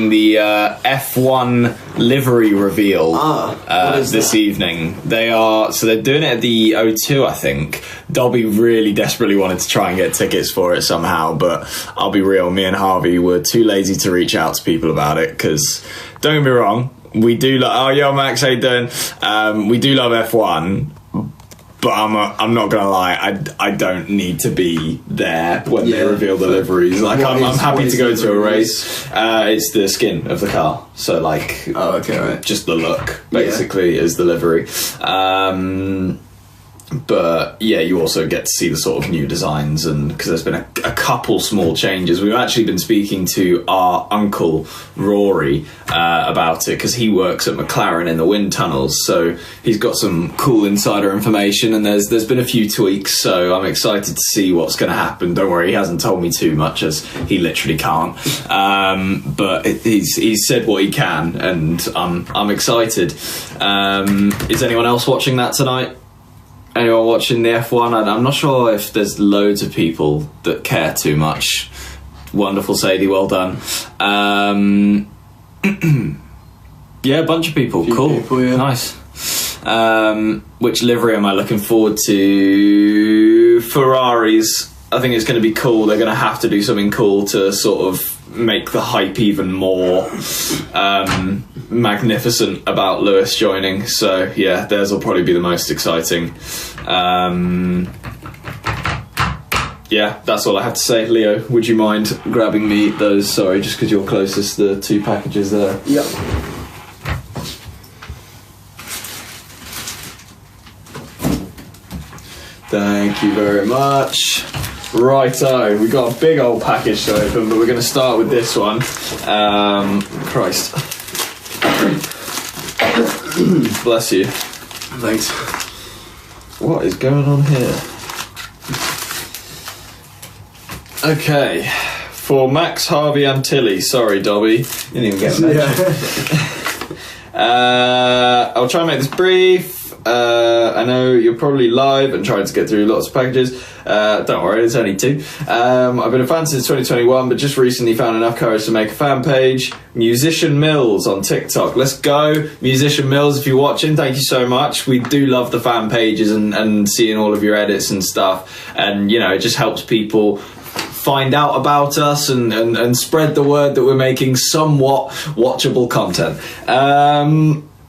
the F1 livery reveal this that? evening. They're doing it at the O2, I think. Dobby really desperately wanted to try and get tickets for it somehow, but I'll be real, me and Harvey were too lazy to reach out to people about it, because don't get me wrong, we do oh yo Max, how you doing? We do love F1, but I'm not gonna lie, I don't need to be there when they reveal the liveries. Like, I'm happy to go to a race. It's the skin of the car, so like, just the look basically is the livery. But yeah, you also get to see the sort of new designs, and because there's been a couple small changes. We've actually been speaking to our uncle Rory about it, because he works at McLaren in the wind tunnels, so he's got some cool insider information, and there's been a few tweaks, so I'm excited to see what's going to happen. Don't worry, he hasn't told me too much, as he literally can't, but he's said what he can, and I'm excited. Is anyone else watching that tonight? Anyone watching the F1? I'm not sure if there's loads of people that care too much. Wonderful, Sadie, well done. Yeah, a bunch of people. Cool. People, yeah. Nice. Which livery am I looking forward to? Ferraris. I think it's going to be cool. They're going to have to do something cool to sort of make the hype even more magnificent about Lewis joining. So yeah, theirs will probably be the most exciting. Yeah, that's all I have to say. Leo, would you mind grabbing me those? Sorry, just because you're closest, the 2 packages there. Yep. Thank you very much. Righto, we got a big old package to open, but we're going to start with this one. Christ. Bless you. Thanks. What is going on here? Okay, for Max, Harvey and Tilly. Sorry, Dobby, didn't even get mentioned. I'll try and make this brief. I know you're probably live and trying to get through lots of packages. Don't worry, it's only 2. I've been a fan since 2021, but just recently found enough courage to make a fan page. Musician Mills on TikTok. Let's go, Musician Mills, if you're watching, thank you so much. We do love the fan pages and seeing all of your edits and stuff, and you know, it just helps people find out about us and spread the word that we're making somewhat watchable content.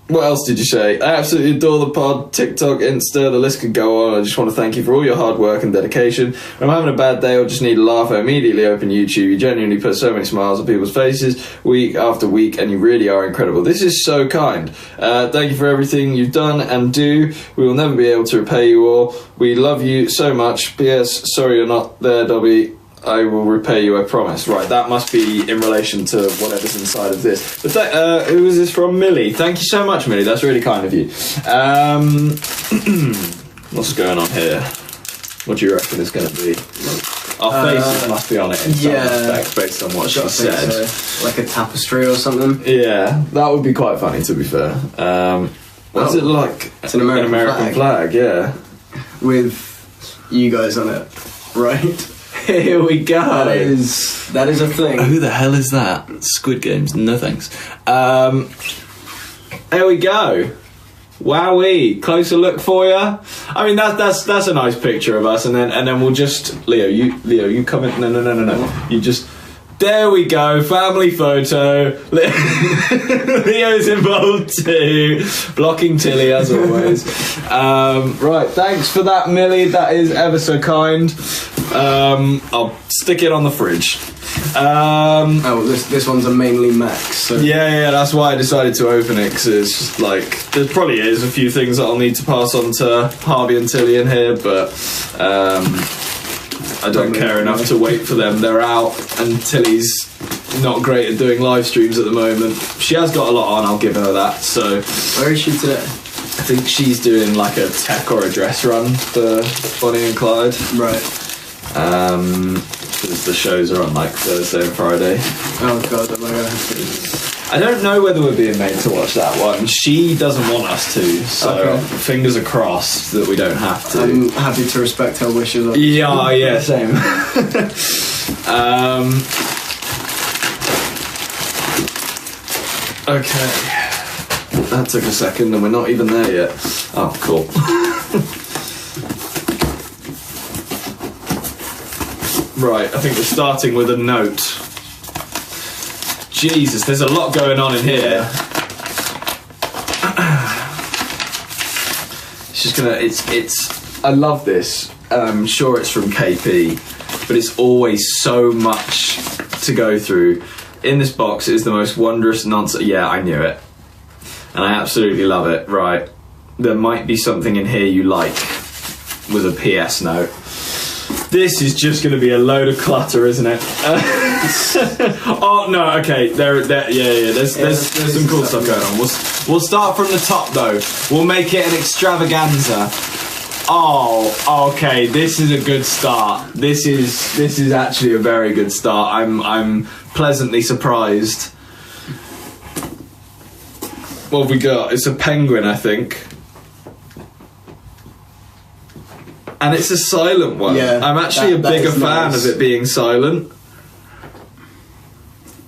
What else did you say? I absolutely adore the pod, TikTok, Insta, the list could go on. I just want to thank you for all your hard work and dedication. When I'm having a bad day or just need a laugh, I immediately open YouTube. You genuinely put so many smiles on people's faces week after week, and you really are incredible. This is so kind. Thank you for everything you've done and do. We will never be able to repay you all. We love you so much. P.S. Sorry you're not there, Dobby. I will repay you, I promise. Right, that must be in relation to whatever's inside of this. But that, who is this from? Millie. Thank you so much, Millie. That's really kind of you. What's going on here? What do you reckon is going to be? Our faces must be on it in some respect, based on what she said. So. Like a tapestry or something? Yeah, that would be quite funny, to be fair. What's it like? It's an American flag, yeah. With you guys on it, right? Here we go. That is a thing. Who the hell is that? Squid Games? No thanks. There we go. Wowee. Closer look for you. I mean, that's a nice picture of us, and then we'll just Leo, you come in. No. You just. There we go, family photo. Leo's involved too. Blocking Tilly as always. Right, thanks for that, Millie. That is ever so kind. I'll stick it on the fridge. This one's a mainly Max. So. Yeah, that's why I decided to open it, because it's just like, there probably is a few things that I'll need to pass on to Harvey and Tilly in here, but I don't care enough to wait for them. They're out, and Tilly's not great at doing live streams at the moment. She has got a lot on, I'll give her that. So where is she today? I think she's doing like a tech or a dress run for Bonnie and Clyde. Right. Because the shows are on like Thursday and Friday. Oh god, am I gonna have to... I don't know whether we're being made to watch that one. She doesn't want us to, so fingers are crossed that we don't have to. I'm happy to respect her wishes. Yeah, same. Okay. That took a second and we're not even there yet. Oh, cool. Right, I think we're starting with a note. Jesus, there's a lot going on in here. It's just gonna, it's, I love this. I'm sure it's from KP, but it's always so much to go through. In this box is the most wondrous nonsense. Yeah, I knew it. And I absolutely love it. Right, there might be something in here you like, with a PS note. This is just going to be a load of clutter, isn't it? Oh no, okay. There's some cool stuff going on. We'll start from the top though. We'll make it an extravaganza. Oh, okay. This is a good start. This is actually a very good start. I'm pleasantly surprised. What have we got? It's a penguin, I think. And it's a silent one. Yeah, I'm actually a bigger fan of it being silent.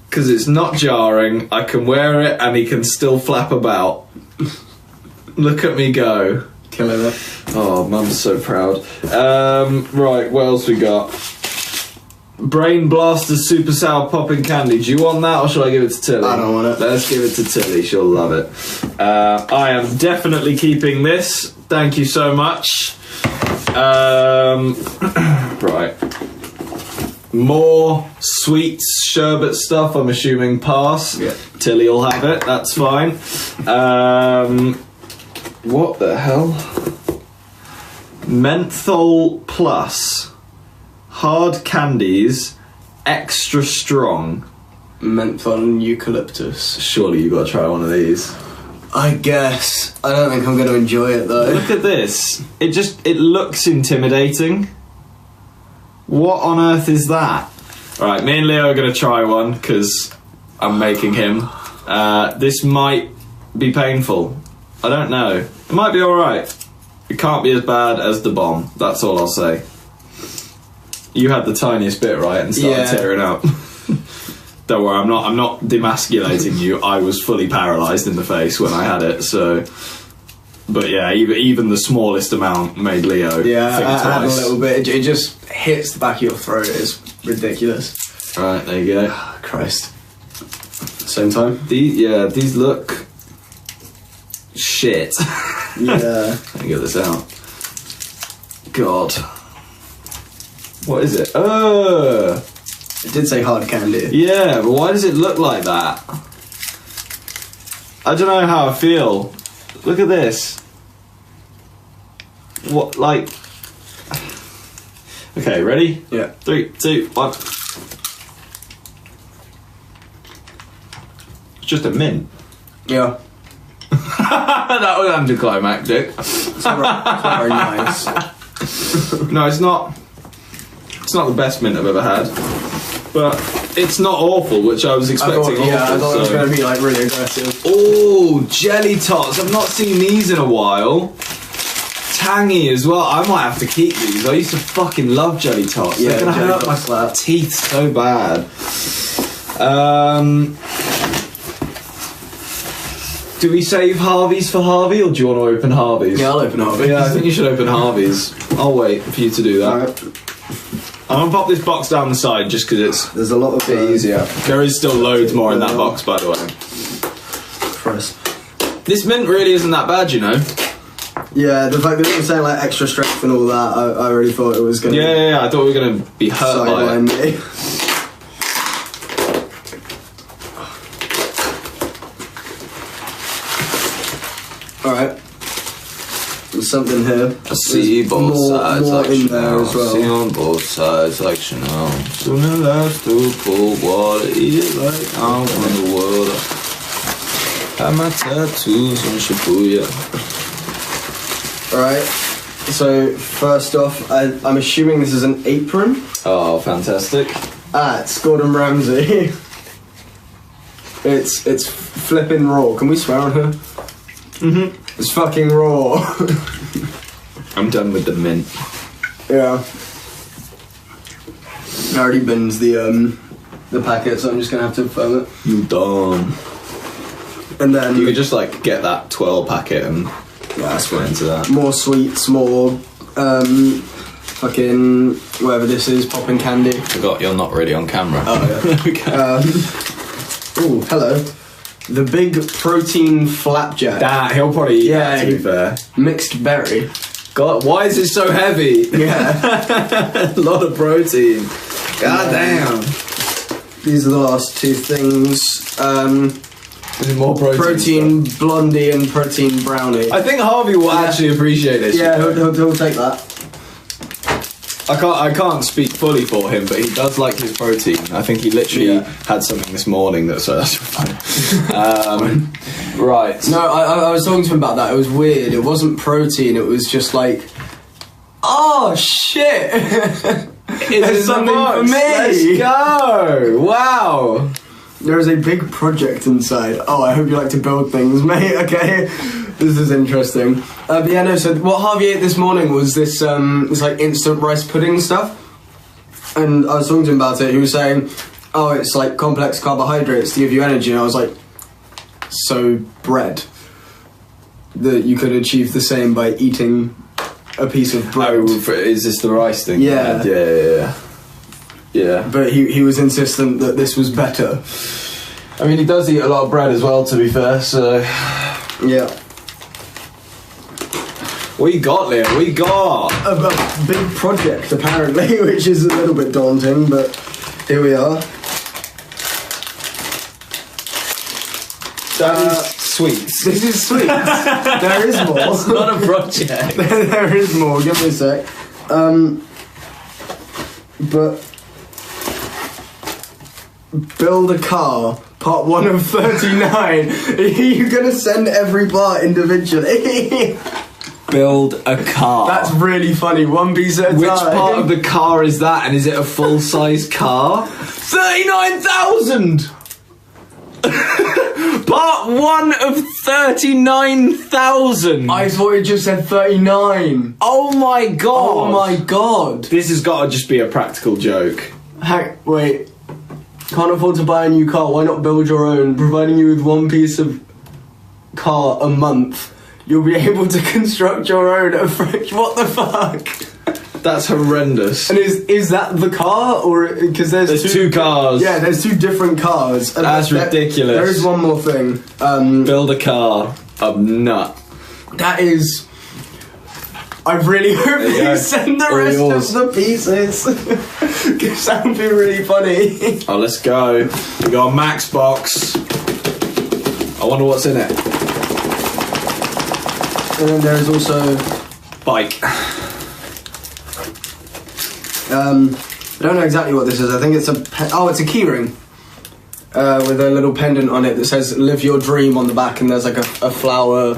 Because it's not jarring, I can wear it and he can still flap about. Look at me go. Killing it. Oh, Mum's so proud. Right, what else we got? Brain Blaster Super Sour Popping Candy. Do you want that or shall I give it to Tilly? I don't want it. Let's give it to Tilly, she'll love it. I am definitely keeping this. Thank you so much. Right. More sweets, sherbet stuff, I'm assuming pass. Yeah. Tilly will have it, that's fine. What the hell? Menthol Plus. Hard candies, extra strong. Menthol and eucalyptus. Surely you got to try one of these. I guess. I don't think I'm going to enjoy it though. Look at this. It looks intimidating. What on earth is that? Alright, me and Leo are going to try one because I'm making him. This might be painful. I don't know. It might be alright. It can't be as bad as the bomb. That's all I'll say. You had the tiniest bit, right, and started tearing up. Don't worry, I'm not demasculating you. I was fully paralysed in the face when I had it, so... But yeah, even the smallest amount made Leo think I twice. had a little bit. It just hits the back of your throat. It's ridiculous. Alright, there you go. Christ. Same time? These look... shit. Yeah. Let me get this out. God. What is it? It did say hard candy. Yeah, but why does it look like that? I don't know how I feel. Look at this. What, like... Okay, ready? Yeah. 3, 2, 1. It's just a mint. Yeah. That was anticlimactic. It's not very nice. No, it's not. It's not the best mint I've ever had, but it's not awful, which I was expecting. I thought it was going to be like really aggressive. Oh, jelly tots! I've not seen these in a while. Tangy as well. I might have to keep these. I used to fucking love jelly tots. Yeah, they're gonna hurt my slap. teeth so bad. Do we save Harvey's for Harvey, or do you want to open Harvey's? Yeah, I'll open Harvey's. Yeah, I think you should open Harvey's. I'll wait for you to do that. Alright. I'm gonna pop this box down the side just because it's There's a lot of bit easier. There is still loads more in that box, by the way. Christ. This mint really isn't that bad, you know. Yeah, the fact that it was saying like extra strength and all that, I already thought it was going to. Yeah, I thought we were gonna be hurt by it. Me. Alright. There's something here. I see both sides more like in there as well. See on both sides like Chanel. Soon as to cold water, eat it like I won the world. Have my tattoos on Shibuya. Alright. So first off, I'm assuming this is an apron. Oh, fantastic. It's Gordon Ramsay. It's flipping raw. Can we swear on her? Mm-hmm. It's fucking raw. I'm done with the mint. Yeah. I already binned the packet, so I'm just gonna have to firm it. You done. And then You could just like get that 12 packet and that's into that. more sweets, more fucking whatever this is, popping candy. Forgot you're not really on camera. Oh yeah. Okay. Oh, hello. The big protein flapjack. That he'll probably eat that, to he- be fair. Mixed berry. God, why is it so heavy? Yeah. A lot of protein. God damn. These are the last two things. Is it more Protein blondie and protein brownie. I think Harvey will actually appreciate this. Yeah, he'll take that. I can't speak fully for him, but he does like his protein. I think he literally had something this morning that's funny. Right. No, I was talking to him about that. It was weird. It wasn't protein. It was just like, oh shit. There's something for me. Let's go. Wow. There is a big project inside. Oh, I hope you like to build things, mate. Okay, this is interesting. But yeah, no. So what Harvey ate this morning was this like instant rice pudding stuff, and I was talking to him about it. He was saying, "Oh, it's like complex carbohydrates to give you energy," and I was like, "So bread? That you could achieve the same by eating a piece of bread?" Is this the rice thing? Yeah. Yeah. But he was insistent that this was better. I mean, he does eat a lot of bread as well, to be fair, so... Yeah. What you got, Leo? What you got? A big project, apparently, which is a little bit daunting, but here we are. That is sweets. This is sweet. There is more. That's not a project. There is more. Give me a sec. But build a car, part 1 of 39. Are you gonna send every part individually? Build a car. That's really funny. One piece at a time. Which part of the car is that? And is it a full-size car? 39,000! Part 1 of 39,000! I thought it just said 39. Oh my god! Oh my god. This has got to just be a practical joke. Wait. Can't afford to buy a new car, why not build your own? Providing you with one piece of car a month, you'll be able to construct your own afresh. What the fuck? That's horrendous. And is that the car? Or because there's two cars. Yeah, there's 2 different cars. And That's ridiculous. There is one more thing. Build a car. I'm nut. That is... I really hope you send the rest of the pieces. Because that would be really funny. Oh, let's go. We got a Max box. I wonder what's in it. And then there is also... Bike. I don't know exactly what this is. I think it's it's a keyring with a little pendant on it that says "Live Your Dream" on the back, and there's like a flowery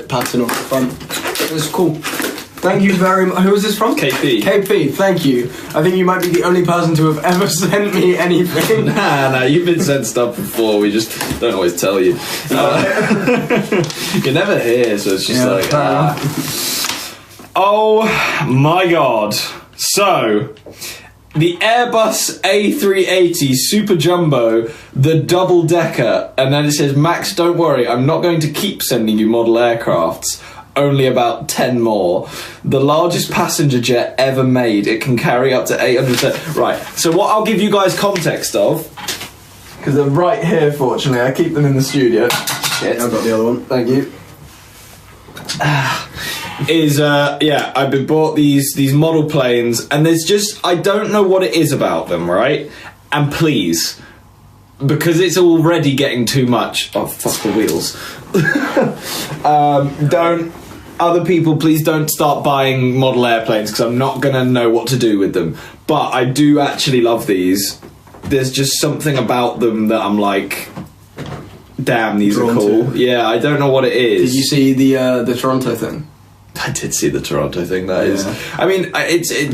pattern on the front. It's cool. Thank you very much. Who is this from? KP. KP. Thank you. I think you might be the only person to have ever sent me anything. Nah, you've been sent stuff before. We just don't always tell you. You're never here, so it's just Oh my god. So, the Airbus A380 Super Jumbo, the double decker, and then it says, Max, don't worry, I'm not going to keep sending you model aircrafts, only about 10 more. The largest passenger jet ever made. It can carry up to 800... Right, so what I'll give you guys context of, because they're right here, fortunately, I keep them in the studio. Shit. I've got the other one. Thank you. I've been bought these model planes, and there's just, I don't know what it is about them, right? And please, because it's already getting too much. Oh, fuck the wheels. Other people, please don't start buying model airplanes, because I'm not going to know what to do with them. But I do actually love these. There's just something about them that I'm like, damn, these are cool. Yeah, I don't know what it is. Did you see the Toronto thing? I did see the Toronto thing. That is, I mean,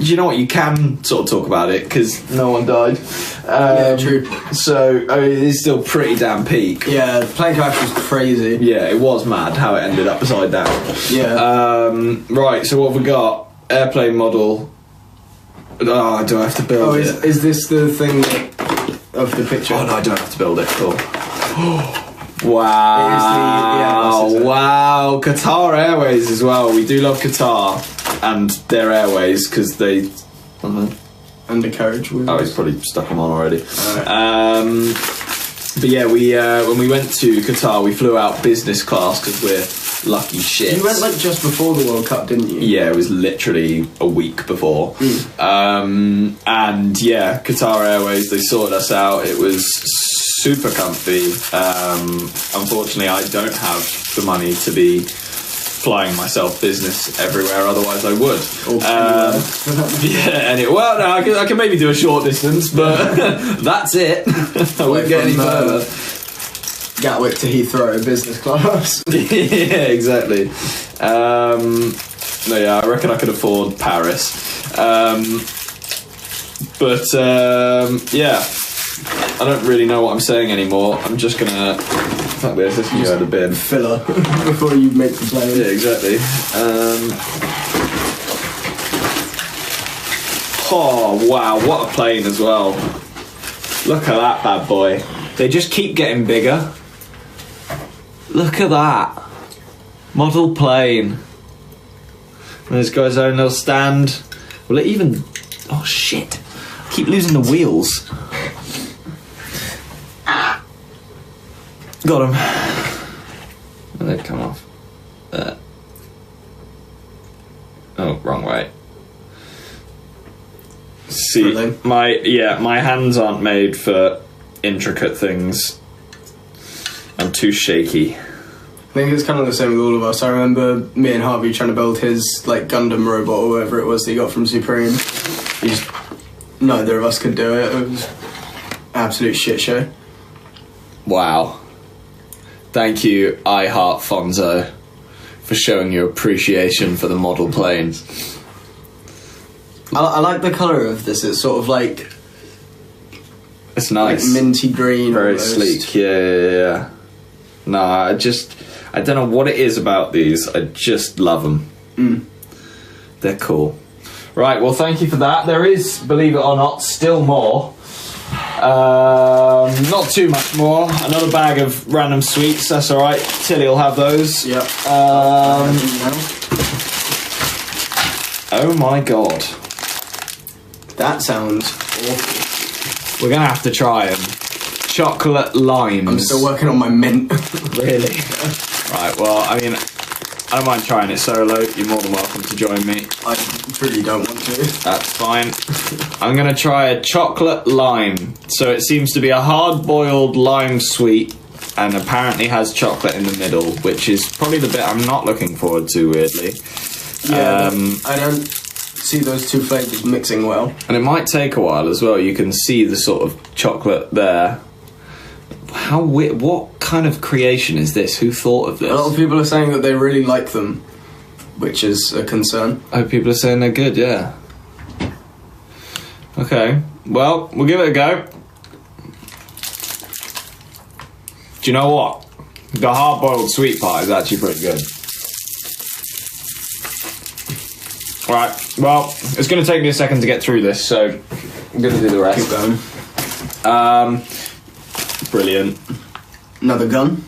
you know what? You can sort of talk about it because no one died. Yeah, true. So I mean, it's still pretty damn peak. Yeah, the plane crash was crazy. Yeah, it was mad how it ended upside down. Yeah. Right. So what have we got? Airplane model. Oh, do I have to build it? Is this the thing of the picture? Oh no, I don't have to build it. Cool. Wow. Wow. Qatar Airways as well. We do love Qatar and their airways because they... Undercarriage wheels. Oh, he's probably stuck them on already. Right. But yeah, we when we went to Qatar, we flew out business class because we're lucky shit. You went like just before the World Cup, didn't you? Yeah, it was literally a week before. And yeah, Qatar Airways, they sorted us out. It was super comfy. Unfortunately, I don't have the money to be flying myself business everywhere, otherwise I would. Well, no, I can maybe do a short distance, but that's it. I won't get any further. Gatwick to Heathrow, business class. Yeah, exactly. No, yeah, I reckon I could afford Paris. Yeah, I don't really know what I'm saying anymore. I'm just gonna... Fuck this, this can go in the bin. Filler before you make the plane. Yeah, exactly. Oh, wow, what a plane as well. Look at that bad boy. They just keep getting bigger. Look at that. Model plane. And this guy's own little stand. Will it even... Oh, shit. I keep losing the wheels. Got him. And they've come off. Oh, wrong way. See, my hands aren't made for intricate things. I'm too shaky. I think it's kind of the same with all of us. I remember me and Harvey trying to build his like Gundam robot or whatever it was that he got from Supreme. Neither of us could do it. It was an absolute shit show. Wow. Thank you, I Heart Fonzo, for showing your appreciation for the model planes. I like the colour of this. It's sort of like... It's nice. Like minty green. Very almost. sleek, yeah. No, I don't know what it is about these. I just love them. They're cool. Right, well, thank you for that. There is, believe it or not, still more. Not too much more. Another bag of random sweets. That's all right. Tilly will have those. Yep. Oh my god. That sounds awful. We're gonna have to try them. Chocolate limes. I'm still working on my mint. Really? Right. Well, I mean, I don't mind trying it solo. You're more than welcome to join me. I really don't want to. That's fine. I'm going to try a chocolate lime. So it seems to be a hard-boiled lime sweet and apparently has chocolate in the middle, which is probably the bit I'm not looking forward to, weirdly. Yeah, I don't see those two flavours mixing well. And it might take a while as well. You can see the sort of chocolate there. How weird. What kind of creation is this? Who thought of this? A lot of people are saying that they really like them, which is a concern. Oh, people are saying they're good, yeah. Okay, well, we'll give it a go. Do you know what? The hard-boiled sweet pie is actually pretty good. Alright, well, it's going to take me a second to get through this, so I'm going to do the rest. Keep going. Brilliant. Another gun?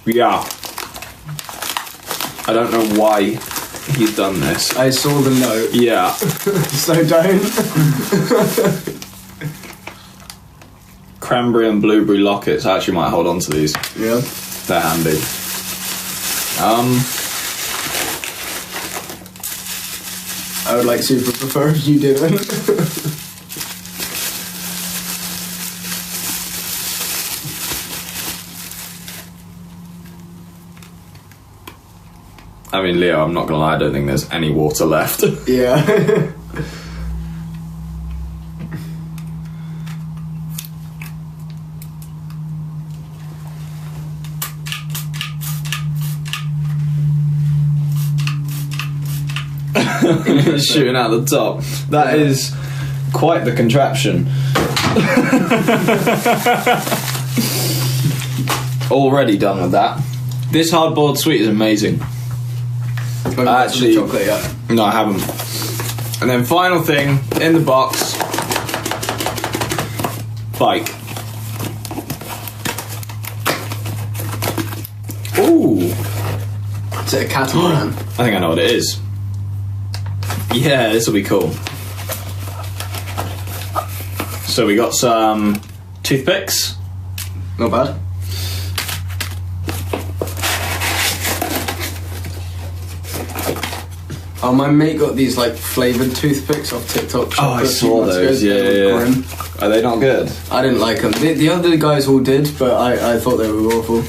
Yeah. I don't know why he's done this. I saw the note. Yeah. So don't. Cranberry and blueberry lockets. I actually might hold on to these. Yeah. They're handy. I would like super prefer if you didn't. I mean, Leo, I'm not gonna lie, I don't think there's any water left. Yeah. Shooting out the top. That is quite the contraption. Already done with that. This hard-boiled sweet is amazing. Actually, chocolate yet? No, I haven't. And then final thing in the box, bike. Is it a catamaran? I think I know what it is. Yeah, this will be cool. So we got some toothpicks. Not bad. Oh, my mate got these like flavoured toothpicks off TikTok. Oh, I saw those. Yeah. Are they not good? I didn't like them. The other guys all did, but I thought they were awful.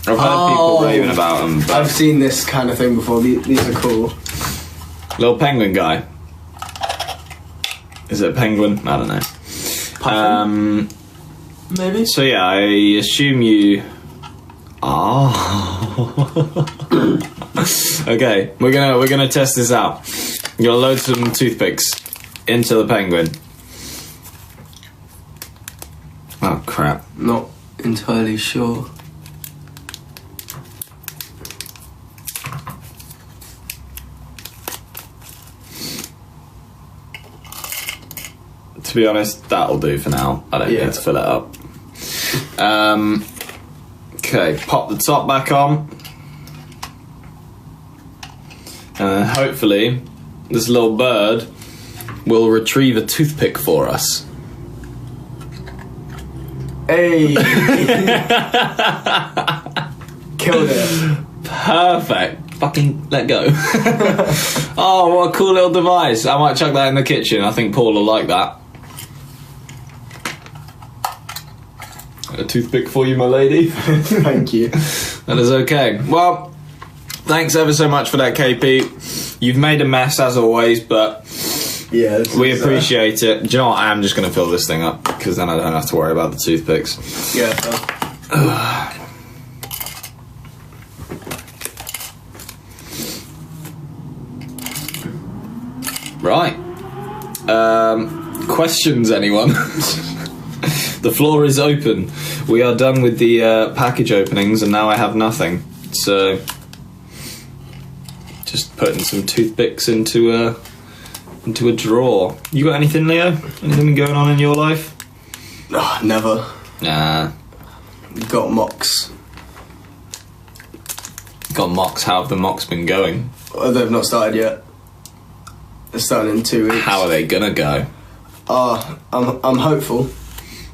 I've heard people raving about them. I've seen this kind of thing before. These are cool. Little penguin guy. Is it a penguin? I don't know. Puffin? Maybe. So yeah, I assume you. Okay, we're gonna test this out. You're gonna load some toothpicks into the penguin. Oh crap! Not entirely sure. To be honest, that'll do for now. I don't need to fill it up. Okay, pop the top back on. And then hopefully this little bird will retrieve a toothpick for us. Hey! Killed it. Perfect. Fucking let go. Oh, what a cool little device. I might chuck that in the kitchen. I think Paul will like that. A toothpick for you, my lady. Thank you. That is okay. Well, thanks ever so much for that, KP. You've made a mess as always, but yeah, we appreciate it. Do you know what? I am just going to fill this thing up because then I don't have to worry about the toothpicks. Yeah. Right. Questions, anyone? The floor is open. We are done with the package openings, and now I have nothing. So, just putting some toothpicks into a drawer. You got anything, Leo? Anything going on in your life? Oh, never. Nah. Got mocks. Got mocks. How have the mocks been going? Oh, they've not started yet. They're starting in 2 weeks. How are they gonna go? I'm hopeful.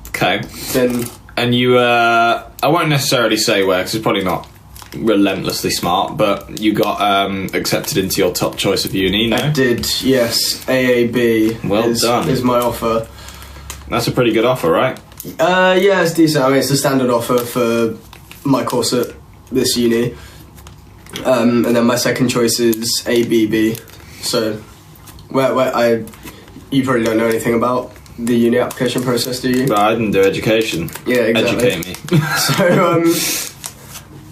Okay. Then. And you, I won't necessarily say where, because it's probably not relentlessly smart, but you got accepted into your top choice of uni, no? I did, yes. AAB Well done. is my offer. That's a pretty good offer, right? Yeah, it's decent. I mean, it's the standard offer for my course at this uni. And then my second choice is ABB. So, you probably don't know anything about the uni application process, do you? But I didn't do education. Yeah, exactly. Educate me. So,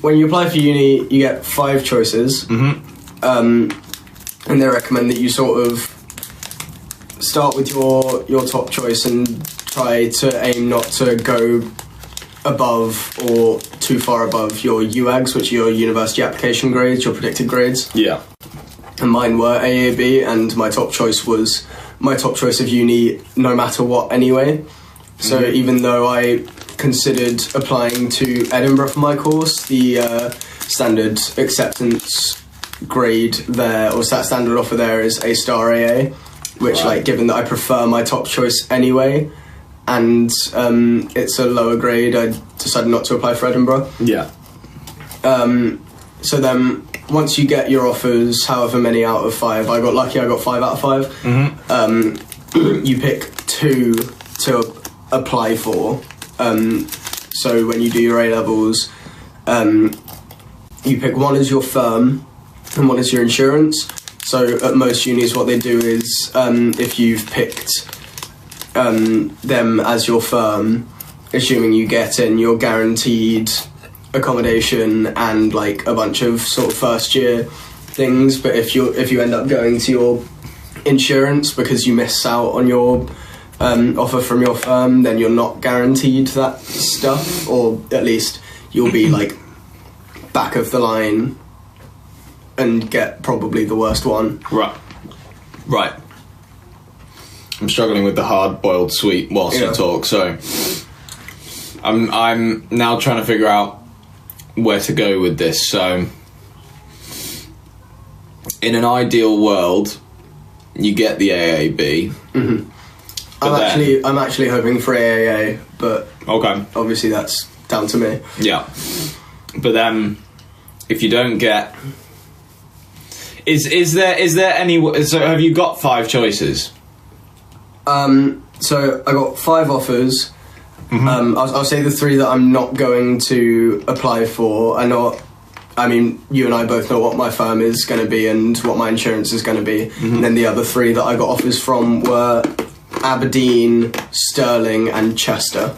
when you apply for uni, you get 5 choices. Mm-hmm. And they recommend that you sort of start with your top choice and try to aim not to go above or too far above your UAGs, which are your university application grades, your predicted grades. Yeah. And mine were AAB, and my top choice was my top choice of uni no matter what anyway. So even though I considered applying to Edinburgh for my course, the standard acceptance grade there, or standard offer there, is A star AA, which Right. like given that I prefer my top choice anyway, and it's a lower grade, I decided not to apply for Edinburgh. Yeah. So then once you get your offers, however many out of 5, I got lucky, I got 5 out of 5. Mm-hmm. You pick 2 to apply for. So when you do your A-levels, you pick one as your firm and one as your insurance. So at most unis what they do is if you've picked them as your firm, assuming you get in, you're guaranteed accommodation and like a bunch of sort of first year things. But if you end up going to your insurance because you miss out on your offer from your firm, then you're not guaranteed that stuff, or at least you'll be like back of the line and get probably the worst one. Right. I'm struggling with the hard-boiled sweet whilst you talk, so I'm now trying to figure out where to go with this. So in an ideal world, you get the AAB. Mm-hmm. I'm actually hoping for AAA, but okay, obviously that's down to me. Yeah, but then if you don't get, is there any? So have you got 5 choices? So I got 5 offers. Mm-hmm. I'll say the 3 that I'm not going to apply for. I mean, you and I both know what my firm is going to be and what my insurance is going to be. Mm-hmm. And then the other 3 that I got offers from were Aberdeen, Stirling and Chester.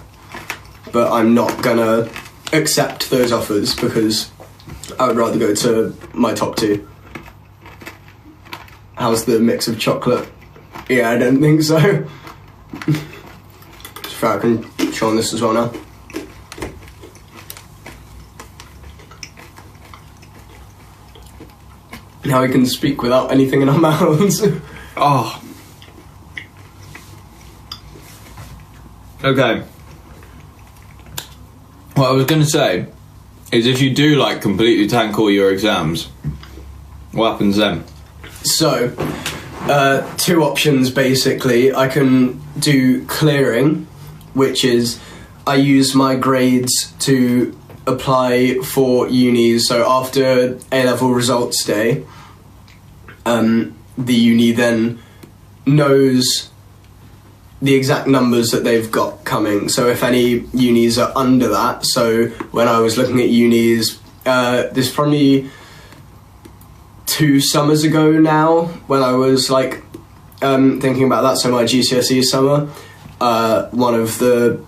But I'm not going to accept those offers because I would rather go to my top 2. How's the mix of chocolate? Yeah, I don't think so. So I can show on this as well now. Now we can speak without anything in our mouths. Oh. Okay. What I was going to say is if you do like completely tank all your exams, what happens then? So, 2 options basically. I can do clearing, which is I use my grades to apply for unis. So after A-level results day, the uni then knows the exact numbers that they've got coming. So if any unis are under that, so when I was looking at unis, there's probably 2 summers ago now when I was like thinking about that, so my GCSE summer, one of the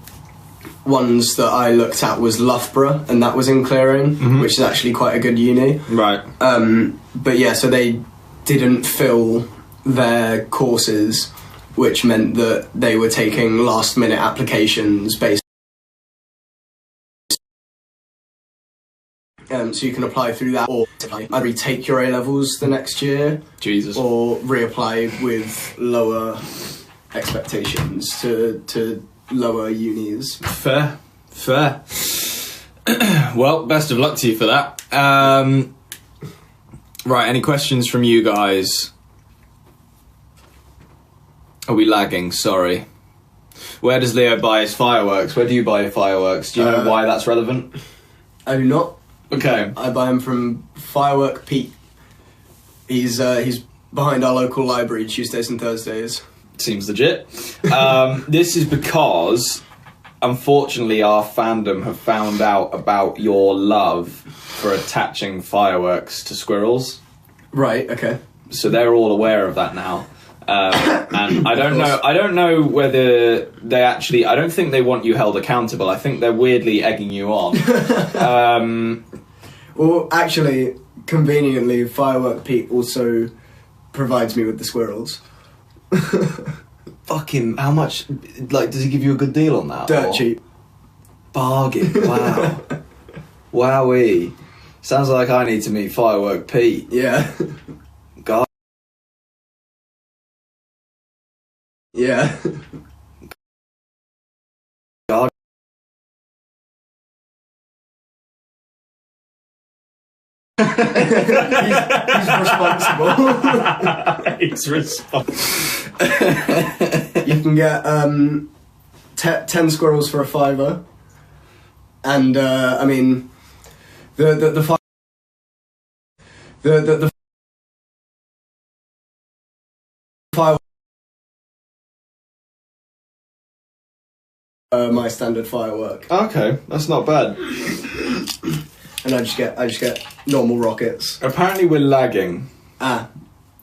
ones that I looked at was Loughborough, and that was in clearing, mm-hmm. which is actually quite a good uni. Right. But yeah, so they didn't fill their courses, which meant that they were taking last minute applications based. So you can apply through that, or either retake your A-levels the next year, Jesus, or reapply with lower expectations to lower unis. Fair. Well, best of luck to you for that. Right, any questions from you guys? Are we lagging? Sorry. Where does Leo buy his fireworks? Where do you buy your fireworks? Do you know why that's relevant? I do not. Okay. I buy them from Firework Pete. He's behind our local library Tuesdays and Thursdays. Seems legit. This is because, unfortunately, our fandom have found out about your love for attaching fireworks to squirrels. Right, okay. So they're all aware of that now. And I don't know whether they actually, I don't think they want you held accountable. I think they're weirdly egging you on. Well, actually, conveniently, Firework Pete also provides me with the squirrels. Fucking, how much, like, does he give you a good deal on that? Dirt cheap. Bargain, wow. Wowee. Sounds like I need to meet Firework Pete. Yeah. God. Yeah. God. he's responsible. He's responsible. You can get 10 squirrels for a £5, and I mean the firework. My standard firework. Okay, that's not bad. And I just get normal rockets. Apparently we're lagging.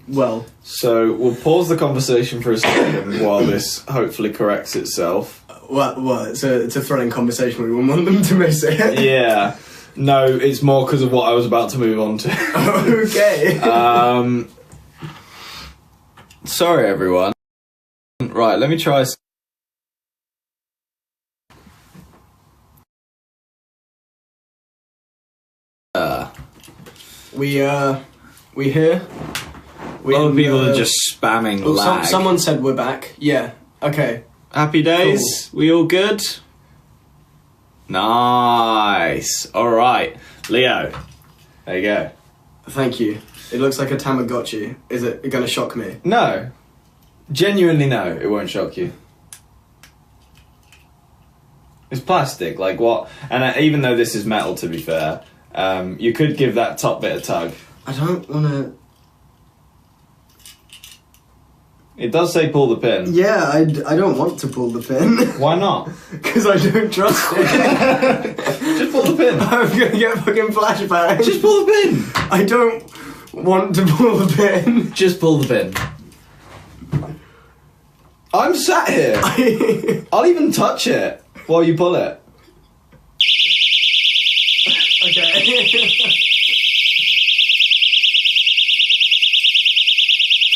Well. So we'll pause the conversation for a second while this hopefully corrects itself. Well, it's a thrilling conversation. We wouldn't want them to miss it. Yeah. No, it's more because of what I was about to move on to. Okay. Sorry, everyone. Right, let me try. We here. A lot of people are just spamming lag. Someone said we're back. Yeah. Okay. Happy days? Cool. We all good? Nice. All right. Leo, there you go. Thank you. It looks like a Tamagotchi. Is it gonna shock me? No. Genuinely no, it won't shock you. It's plastic, like what? And even though this is metal, to be fair, you could give that top bit a tug. I don't wanna... It does say pull the pin. Yeah, I don't want to pull the pin. Why not? Because I don't trust it. Just pull the pin. I'm gonna get fucking flashbacks. Just pull the pin. I don't want to pull the pin. Just pull the pin. I'm sat here. I'll even touch it while you pull it. Okay.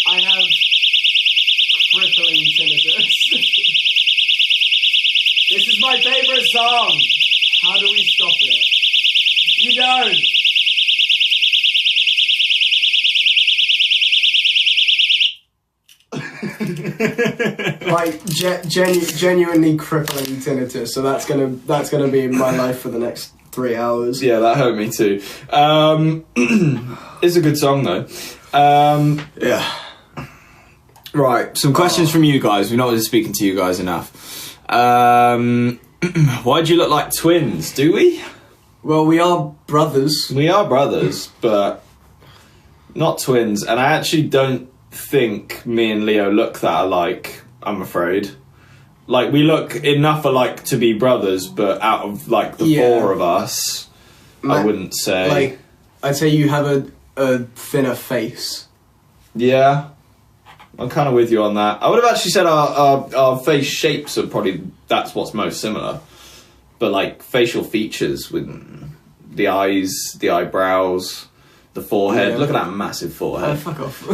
I have crippling tinnitus. This is my favourite song. How do we stop it? You don't. Like genuinely crippling tinnitus. So that's gonna be my life for the next 3 hours. Yeah, that hurt me too. It's a good song though. Yeah. Right, some questions from you guys. We've not been speaking to you guys enough. Why do you look like twins? Do we? Well, we are brothers. We are brothers, but not twins. And I actually don't think me and Leo look that alike, I'm afraid. Like, we look enough alike to be brothers, but out of, like, the four of us, I wouldn't say. Like, I'd say you have a thinner face. Yeah. I'm kind of with you on that. I would have actually said our face shapes are probably, that's what's most similar. But, like, facial features with the eyes, the eyebrows, the forehead. Yeah. Look at that massive forehead. Oh, fuck off.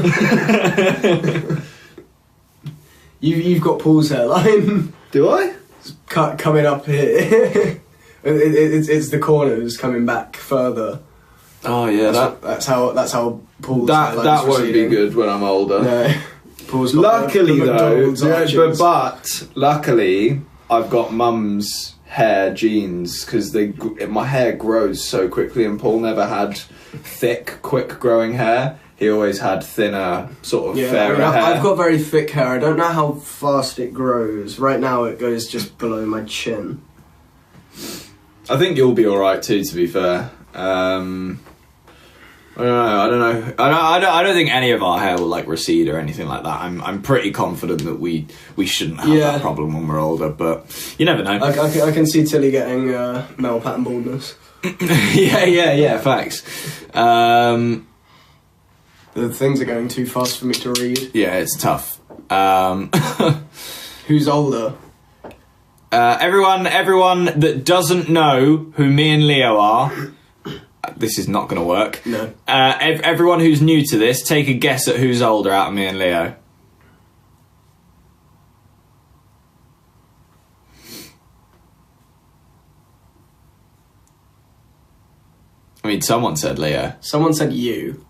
You've got Paul's hairline. Do I? It's coming up here. It's the corners coming back further. Oh yeah, that's how Paul's that won't be good when I'm older. No. Paul's got luckily though, but luckily I've got mum's hair genes because my hair grows so quickly, and Paul never had thick, quick growing hair. He always had thinner, sort of fairer hair. I've got very thick hair. I don't know how fast it grows. Right now it goes just below my chin. I think you'll be alright too, to be fair. I don't know. I don't think any of our hair will like recede or anything like that. I'm pretty confident that we shouldn't have that problem when we're older, but you never know. I can see Tilly getting male pattern baldness. yeah, facts. The things are going too fast for me to read. Yeah, it's tough. Who's older? Everyone that doesn't know who me and Leo are, this is not going to work. No. Everyone who's new to this, take a guess at who's older out of me and Leo. I mean, someone said Leo. Someone said you.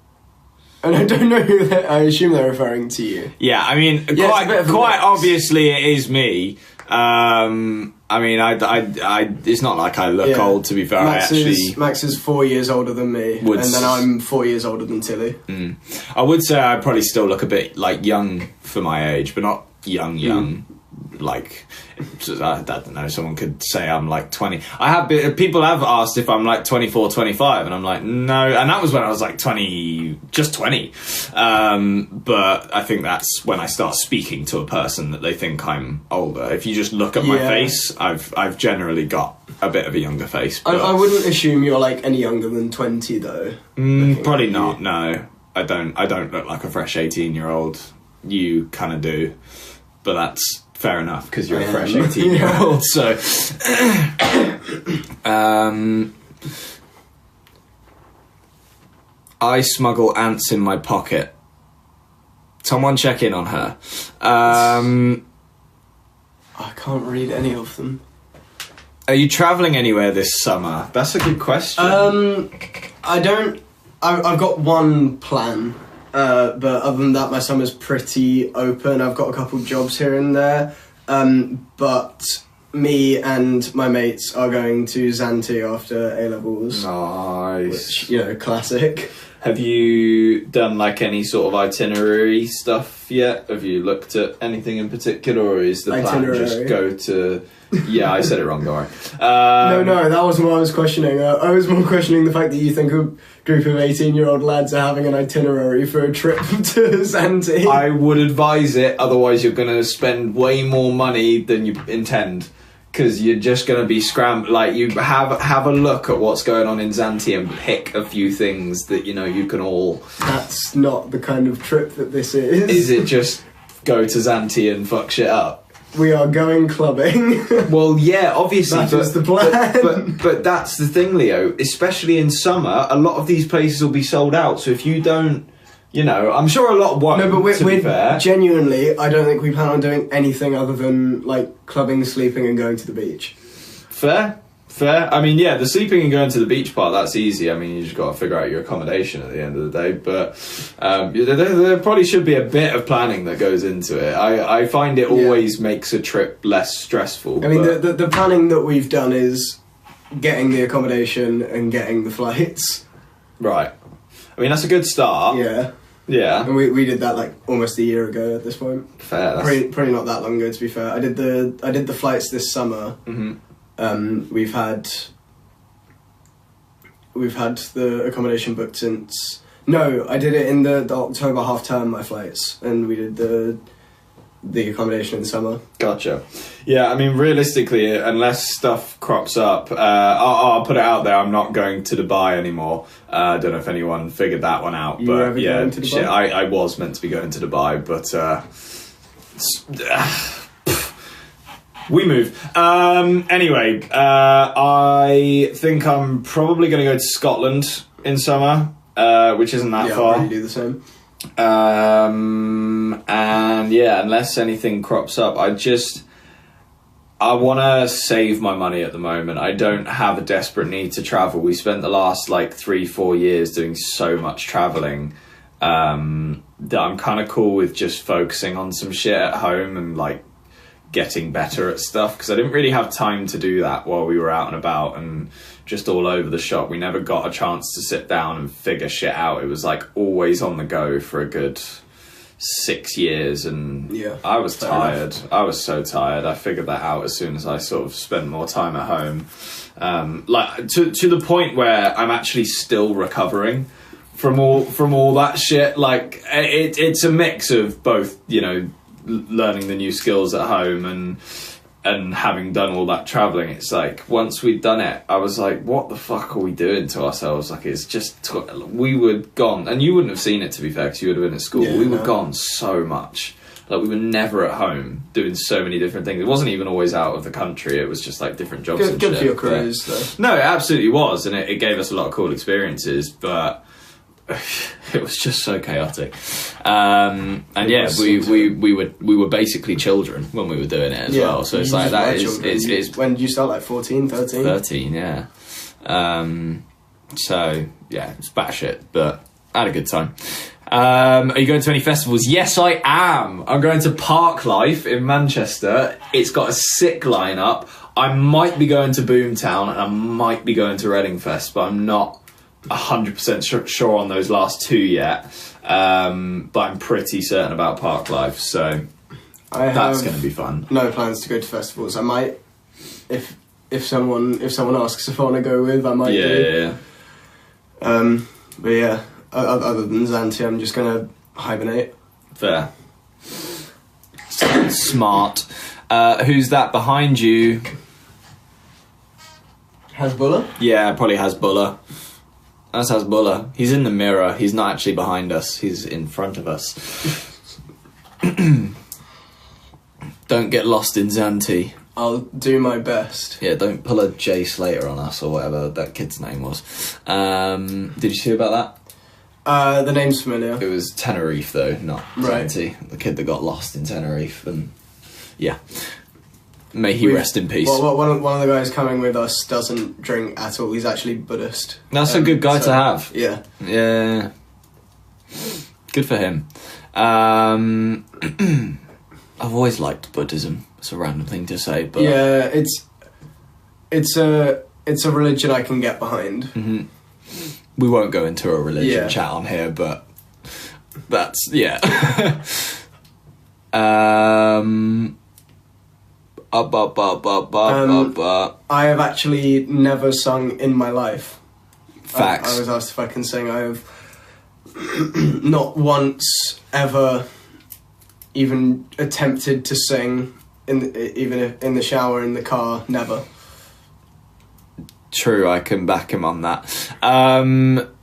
And I don't know who I assume they're referring to you. Yeah, I mean, quite obviously it is me. I mean, it's not like I look old, to be fair. Max is 4 years older than me, and then I'm 4 years older than Tilly. I would say I probably still look a bit, like, young for my age, but not young. Like, I don't know, someone could say I'm like 20. People have asked if I'm like 24, 25, and I'm like, no. And that was when I was like 20, just 20. But I think that's when I start speaking to a person that they think I'm older. If you just look at my face, I've generally got a bit of a younger face. I wouldn't assume you're like any younger than 20 though. Probably not, no. I don't look like a fresh 18-year-old. You kind of do. But that's fair enough, because you're a fresh 18-year-old, so... I smuggle ants in my pocket. Someone check in on her. I can't read any of them. Are you travelling anywhere this summer? That's a good question. I don't... I've got one plan. But other than that, my summer's pretty open. I've got a couple jobs here and there. But me and my mates are going to Zante after A-levels. Nice. Which, classic. Have you done like any sort of itinerary stuff yet? Have you looked at anything in particular, or is the plan just go to... Yeah, I said it wrong, don't worry. No, that wasn't what I was questioning. I was more questioning the fact that you think a group of 18-year-old lads are having an itinerary for a trip to Zante. I would advise it, otherwise you're going to spend way more money than you intend. Because you're just going to be scrambling. Like, you have a look at what's going on in Zante and pick a few things that, you know, you can all... That's not the kind of trip that this is. Is it just go to Zante and fuck shit up? We are going clubbing. Well, yeah, obviously. That is the plan. But that's the thing, Leo. Especially in summer, a lot of these places will be sold out. So if you don't... You know, I'm sure a lot won't. No, but we're fair. Genuinely, I don't think we plan on doing anything other than like clubbing, sleeping, and going to the beach. Fair. I mean, yeah, the sleeping and going to the beach part, that's easy. I mean, you just got to figure out your accommodation at the end of the day. But there probably should be a bit of planning that goes into it. I find it always makes a trip less stressful. I mean, the planning that we've done is getting the accommodation and getting the flights. Right. I mean, that's a good start. Yeah. Yeah. And we did that like almost a year ago at this point. Fair. Pretty not that long ago, to be fair. I did the flights this summer. Mm-hmm. We've had the accommodation booked since... No, I did it in the October half term, my flights, and we did the accommodation in the summer. Gotcha. Yeah, I mean, realistically, unless stuff crops up, I'll put it out there, I'm not going to Dubai anymore. I don't know if anyone figured that one out, You but were ever yeah, going to Dubai? shit, I was meant to be going to Dubai, but we move. Anyway, I think I'm probably going to go to Scotland in summer, which isn't that far. I'll really do the same. And yeah, unless anything crops up, I want to save my money at the moment. I don't have a desperate need to travel. We spent the last like 3-4 years doing so much traveling that I'm kind of cool with just focusing on some shit at home and like getting better at stuff, because I didn't really have time to do that while we were out and about and just all over the shop. We never got a chance to sit down and figure shit out. It was like always on the go for a good 6 years, and I was tired. I was so tired. I figured that out as soon as I sort of spent more time at home, like to the point where I'm actually still recovering from all that shit. Like it's a mix of both, you know, learning the new skills at home and having done all that traveling. It's like once we'd done it, I was like, what the fuck are we doing to ourselves? Like, it's just we were gone, and you wouldn't have seen it, to be fair, because you would have been at school. We were gone so much. Like, we were never at home doing so many different things. It wasn't even always out of the country. It was just like different jobs. Good, and good shit. for your careers, though. No, it absolutely was, and it gave us a lot of cool experiences, but it was just so chaotic. And yeah, we were basically children when we were doing it as well. So it's like that is when did you start, like 14, 13? 13, yeah. So yeah, it's batshit, but I had a good time. Are you going to any festivals? Yes, I am. I'm going to Parklife in Manchester. It's got a sick lineup. I might be going to Boomtown and I might be going to Reading Fest, but I'm not 100% sure on those last two yet. But I'm pretty certain about Parklife, so that's going to be fun. No plans to go to festivals. I might, if someone asks if I want to go with, I might. Yeah. But yeah, other than Zante, I'm just gonna hibernate. Fair. Smart. Who's that behind you? Hasbulla? Yeah, probably Hasbulla. That's Hasbulla. He's in the mirror. He's not actually behind us. He's in front of us. Don't get lost in Zante. I'll do my best. Yeah, don't pull a Jay Slater on us or whatever that kid's name was. Did you hear about that? The name's familiar. It was Tenerife, though, not Zante. The kid that got lost in Tenerife. And yeah. May he rest in peace. Well, one of the guys coming with us doesn't drink at all. He's actually Buddhist. That's a good guy to have. Yeah. Yeah. Good for him. I've always liked Buddhism. It's a random thing to say, but yeah, it's a religion I can get behind. Mm-hmm. we won't go into a religion Yeah. chat on here, but that's I have actually never sung in my life. Facts. I was asked if I can sing. I have not once ever even attempted to sing, even in the shower, in the car, never. True, I can back him on that.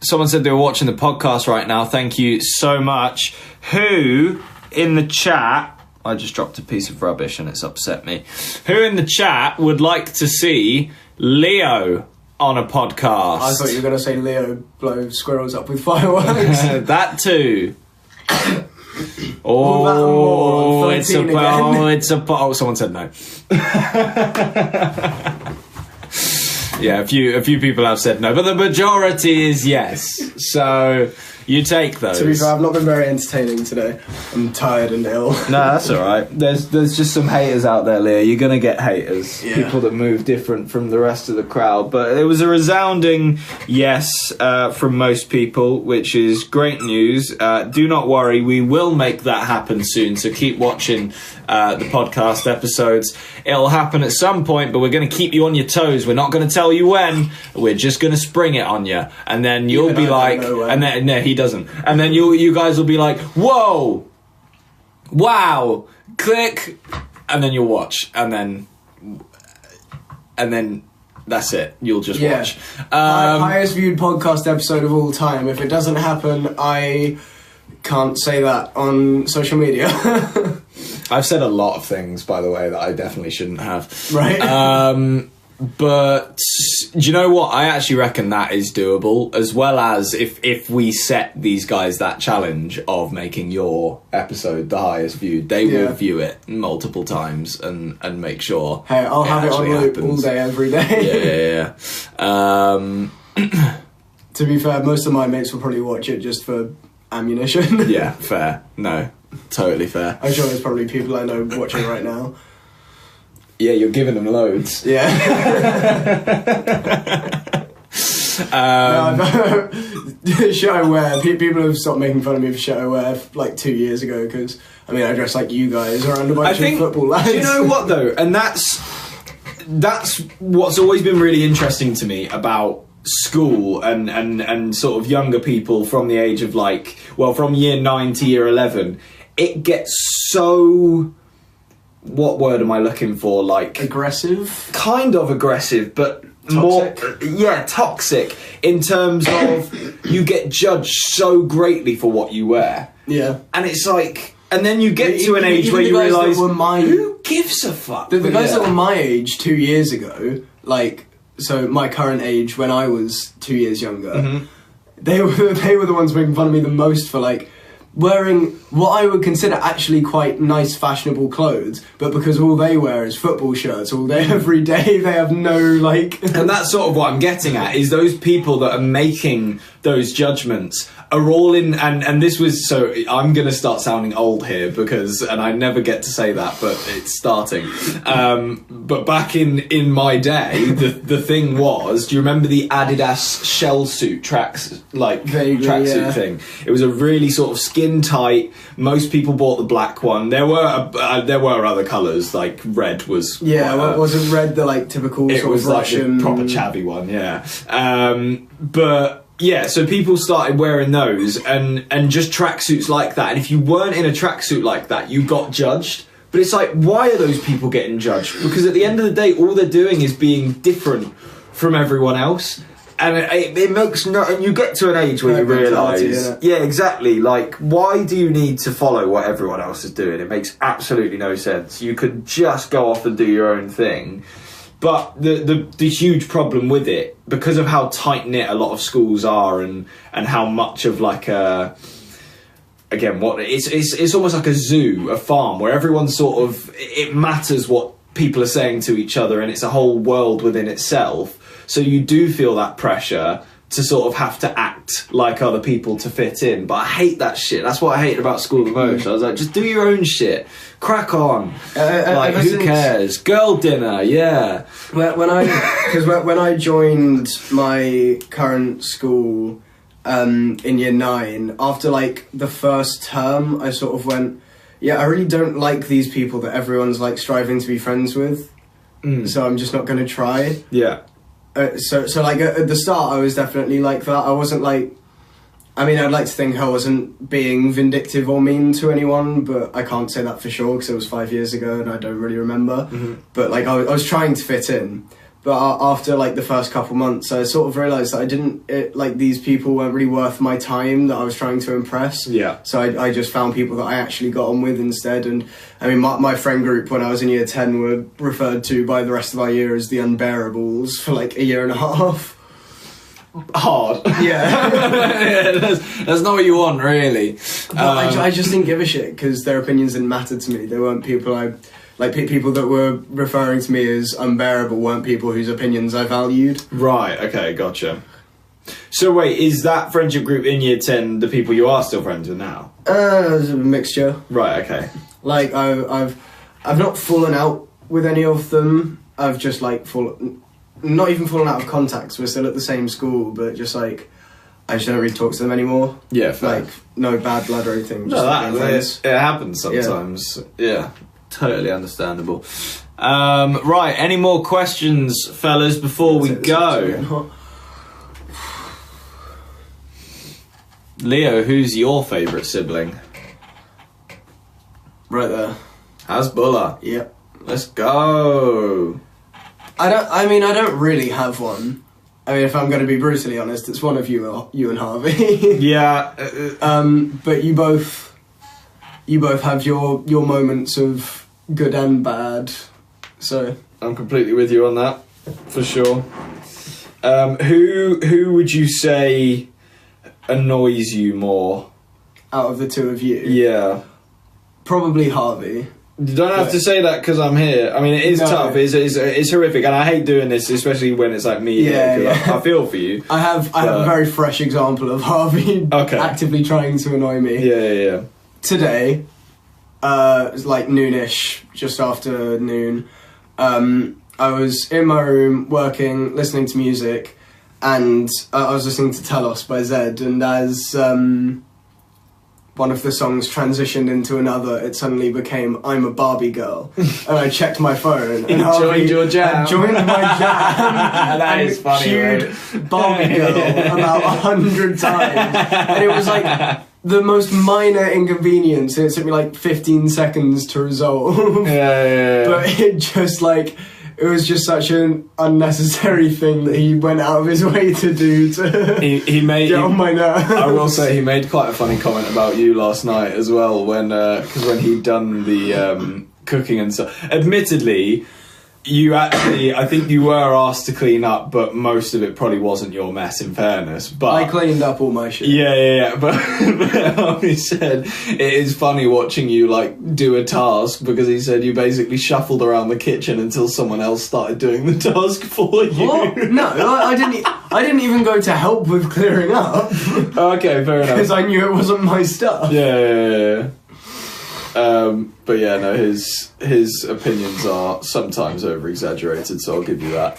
Someone said they were watching the podcast right now. Thank you so much. Who in the chat... I just dropped a piece of rubbish and it's upset me. Who in the chat would like to see Leo on a podcast? I thought you were going to say Leo blow squirrels up with fireworks. That too. Oh, it's a... someone said no. Yeah, a few people have said no, but the majority is yes. So you take those. To be fair, I've not been very entertaining today. I'm tired and ill. No, that's all right. There's just some haters out there, Leah. You're gonna get haters. Yeah. People that move different from the rest of the crowd. But it was a resounding yes from most people, which is great news. Do not worry, we will make that happen soon. So keep watching the podcast episodes. It'll happen at some point, but we're going to keep you on your toes. We're not going to tell you when. We're just going to spring it on you, and then you'll Even be I like, don't know when. and then no, he doesn't, and then you guys will be like, whoa, wow, click, and then you'll watch, and then that's it. You'll just watch. Highest viewed podcast episode of all time. If it doesn't happen, I can't say that on social media. I've said a lot of things, by the way, that I definitely shouldn't have. Right. But do you know what? I actually reckon that is doable, as well as if we set these guys that challenge of making your episode the highest viewed, they will view it multiple times and make sure. Hey, I'll have it on loop happens. all day, every day. Yeah. To be fair, most of my mates will probably watch it just for ammunition. Yeah, fair. No, totally fair. I'm sure there's probably people I know watching right now. Yeah, you're giving them loads. Yeah. Shit I wear. People have stopped making fun of me for shit I wear like 2 years ago because, I mean, I dress like you guys around a bunch of football lads. Do you know what, though? And that's what's always been really interesting to me about school and sort of younger people from the age of from year 9 to year 11. It gets so... What word am I looking for? Aggressive? Kind of aggressive, but toxic? Toxic in terms of you get judged so greatly for what you wear. Yeah. And it's like... And then you get to an age where you realise, who gives a fuck? The guys that were my age 2 years ago, so my current age when I was 2 years younger, they were the ones making fun of me the most for wearing what I would consider actually quite nice fashionable clothes, but because all they wear is football shirts all day every day, they have no And that's sort of what I'm getting at, is those people that are making those judgments are all in, and this was, so I'm going to start sounding old here and I never get to say that, but it's starting. But back in my day, the thing was, do you remember the Adidas shell suit tracksuit thing? It was a really sort of skin tight. Most people bought the black one. There were other colours, like red was. Yeah, wasn't red the typical it sort was of Russian... the proper chavvy one, yeah. But yeah, so people started wearing those and just tracksuits like that. And if you weren't in a tracksuit like that, you got judged. But it's like, why are those people getting judged? Because at the end of the day, all they're doing is being different from everyone else. And it makes no... And you get to an age where you realise... Yeah, exactly. Why do you need to follow what everyone else is doing? It makes absolutely no sense. You could just go off and do your own thing. But the huge problem with it, because of how tight-knit a lot of schools are and how much of again, it's almost like a zoo, a farm, where everyone sort of... It matters what people are saying to each other, and it's a whole world within itself. So you do feel that pressure to sort of have to act like other people to fit in. But I hate that shit. That's what I hated about school the most. I was like, just do your own shit. Crack on. Like, who cares? Girl dinner, yeah. When I joined my current school in year 9, after like the first term, I sort of went, yeah, I really don't like these people that everyone's like striving to be friends with. So I'm just not going to try. Yeah. So like at the start I was definitely like that. I wasn't like, I mean, I'd like to think I wasn't being vindictive or mean to anyone, but I can't say that for sure because it was 5 years ago and I don't really remember. But like I was trying to fit in. But after like the first couple months, I sort of realised that like these people weren't really worth my time that I was trying to impress. Yeah. So I just found people that I actually got on with instead. And I mean, my friend group when I was in year 10 were referred to by the rest of our year as the unbearables for like a year and a half. Hard. Yeah. That's not what you want, really. But I just didn't give a shit because their opinions didn't matter to me. They weren't people people that were referring to me as unbearable weren't people whose opinions I valued. Right, okay, gotcha. So wait, is that friendship group in year 10 the people you are still friends with now? It's a mixture. Right, okay. Like, I've not fallen out with any of them. I've just, like, not even fallen out of contact. We're still at the same school, but just, like, I just don't really talk to them anymore. Yeah, fair. Like, no bad blood or anything. Just it happens sometimes. Yeah. Totally understandable. Right, any more questions, fellas, before we go? Leo, who's your favourite sibling? Right there. Hasbulla. Yep. Let's go. I don't really have one. I mean, if I'm going to be brutally honest, it's one of you and Harvey. Yeah. But you both have your moments of good and bad, so I'm completely with you on that, for sure. Who would you say annoys you more out of the two of you? Yeah, probably Harvey. You don't have to say that because I'm here. I mean, it is tough. It's horrific, and I hate doing this, especially when it's like me. Yeah. I feel for you. I have a very fresh example of Harvey actively trying to annoy me. Yeah. Today. It was like noonish, just after noon. I was in my room working, listening to music, and I was listening to Telos by Zed, and as one of the songs transitioned into another, it suddenly became I'm a Barbie girl. And I checked my phone and joined your jam. I joined my jam. That is funny, queued Barbie girl about 100 times. And it was like the most minor inconvenience. It took me like 15 seconds to resolve. Yeah. But it just like, it was just such an unnecessary thing that he went out of his way to do to he made get on my nerves. I will say he made quite a funny comment about you last night as well because when he'd done the cooking and stuff. Admittedly, you actually, I think you were asked to clean up, but most of it probably wasn't your mess, in fairness. But I cleaned up all my shit. Yeah. But he said it is funny watching you like do a task, because he said you basically shuffled around the kitchen until someone else started doing the task for you. What? No, I didn't even go to help with clearing up. Okay, fair enough. Because I knew it wasn't my stuff. Yeah. But yeah, no, his opinions are sometimes over exaggerated, so I'll give you that.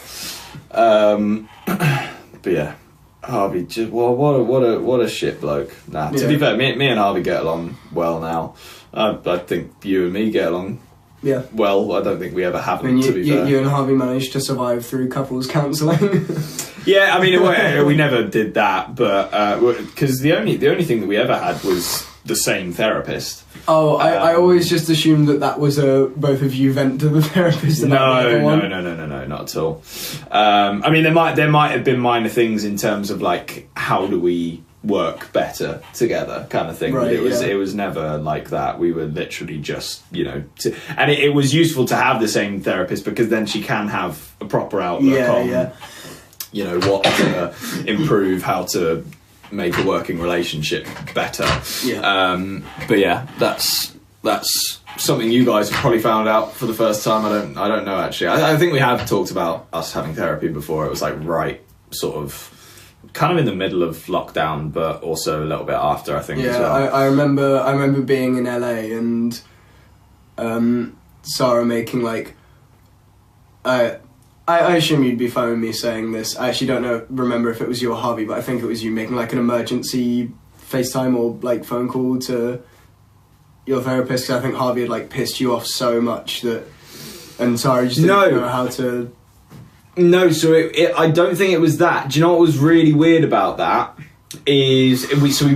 But yeah, Harvey, just what a shit bloke. Nah, to be fair, me and Harvey get along well now. I think you and me get along. Yeah. Well, I don't think we ever haven't. To be fair, you and Harvey managed to survive through couples counselling. Yeah, I mean, we never did that, but because the only thing that we ever had was the same therapist. Oh, I always just assumed that was both of you vent to the therapist. No, not at all. I mean, there might have been minor things in terms of like how do we work better together, kind of thing. Right, but it was never like that. We were literally just and it was useful to have the same therapist because then she can have a proper outlook on what to improve, how to make a working relationship better. But yeah, that's something you guys have probably found out for the first time. I don't know actually. I think we have talked about us having therapy before. It was like right sort of kind of in the middle of lockdown, but also a little bit after, I think. Yeah, as well. I remember being in LA and Sarah making like I assume you'd be fine with me saying this. I actually don't remember if it was you or Harvey, but I think it was you making like an emergency FaceTime or like phone call to your therapist. 'Cause I think Harvey had like pissed you off so much that, and Sarah just didn't know how to. No, so I don't think it was that. Do you know what was really weird about that? We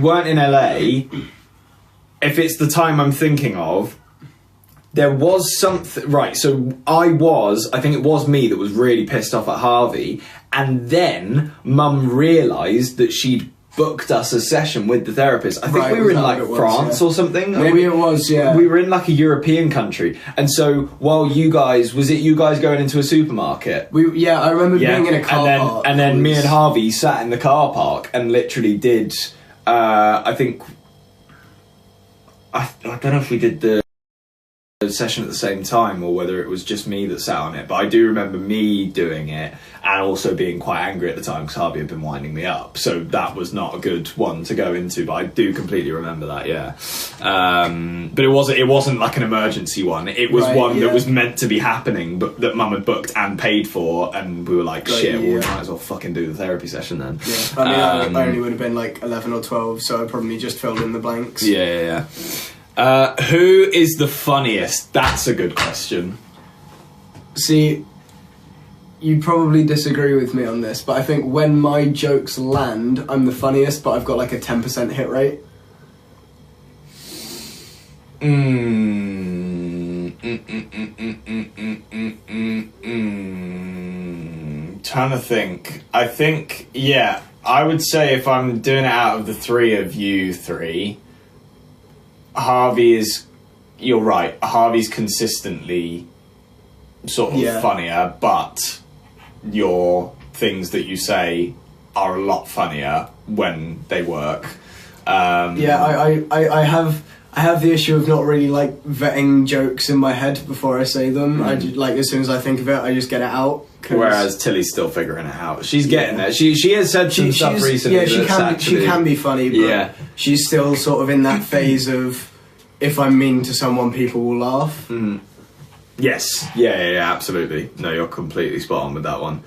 weren't in LA. If it's the time I'm thinking of, there was something... Right, so I think it was me that was really pissed off at Harvey, and then Mum realised that she'd booked us a session with the therapist. I think we were in like France or something. Maybe it was, yeah. We were in like a European country, and so while you guys going into a supermarket? I remember being in a car park. And then me and Harvey sat in the car park and literally did. I don't know if we did the session at the same time or whether it was just me that sat on it, but I do remember me doing it and also being quite angry at the time because Harvey had been winding me up, so that was not a good one to go into, but I do completely remember that. But it wasn't like an emergency one. It was one that was meant to be happening, but that Mum had booked and paid for, and we were like, shit, we might as well fucking do the therapy session then. I mean, I only would have been like 11 or 12, so I probably just filled in the blanks. Who is the funniest? That's a good question. See, you'd probably disagree with me on this, but I think when my jokes land, I'm the funniest, but I've got like a 10% hit rate. Trying to think. I think, I would say if I'm doing it out of the three of you three, Harvey is... You're right. Harvey's consistently sort of funnier, but your things that you say are a lot funnier when they work. I have the issue of not really like vetting jokes in my head before I say them. I just, like, as soon as I think of it, I just get it out. Whereas Tilly's still figuring it out. She's getting there. She has said some stuff recently. Yeah, she can be funny, but she's still sort of in that phase of, if I'm mean to someone, people will laugh. Yes. Yeah, absolutely. No, you're completely spot on with that one.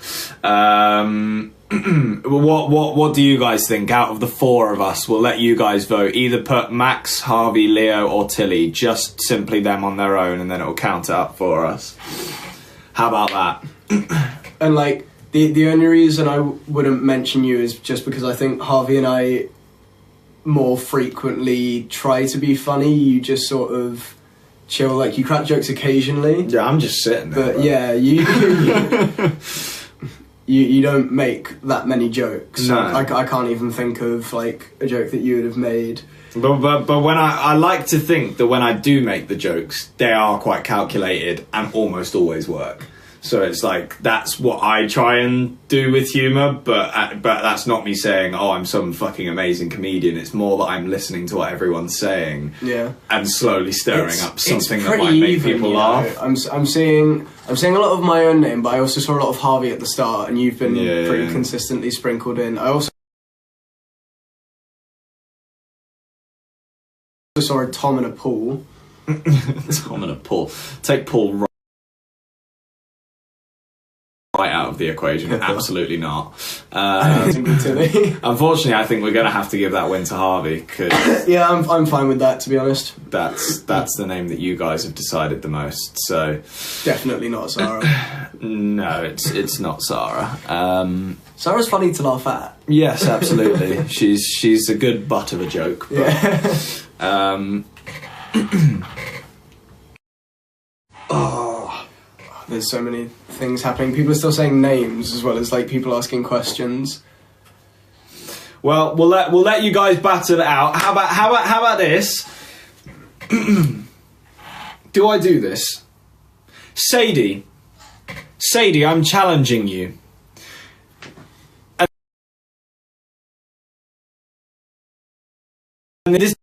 What do you guys think? Out of the four of us, we'll let you guys vote. Either put Max, Harvey, Leo, or Tilly. Just simply them on their own, and then it'll count it up for us. How about that? And like the only reason I wouldn't mention you is just because I think Harvey and I more frequently try to be funny. You just sort of chill, like you crack jokes occasionally. Yeah, I'm just sitting there. But you don't make that many jokes. No. I can't even think of like a joke that you would have made. But when I like to think that when I do make the jokes, they are quite calculated and almost always work. So it's like, that's what I try and do with humour, but that's not me saying, oh, I'm some fucking amazing comedian. It's more that I'm listening to what everyone's saying, and slowly stirring up something that might make people laugh. I'm seeing a lot of my own name, but I also saw a lot of Harvey at the start, and you've been pretty consistently sprinkled in. I also saw a Tom and a Paul. Tom and a Paul. Take Paul right out of the equation. Absolutely not. Unfortunately, I think we're going to have to give that win to Harvey, because I'm fine with that, to be honest. That's the name that you guys have decided the most. So definitely not Sarah. No, it's not Sarah. Sarah's funny to laugh at. Yes, absolutely. she's a good butt of a joke. But, there's so many things happening. People are still saying names as well as like people asking questions. Well, we'll let you guys battle it out. How about this? Do I do this? Sadie, I'm challenging you. And it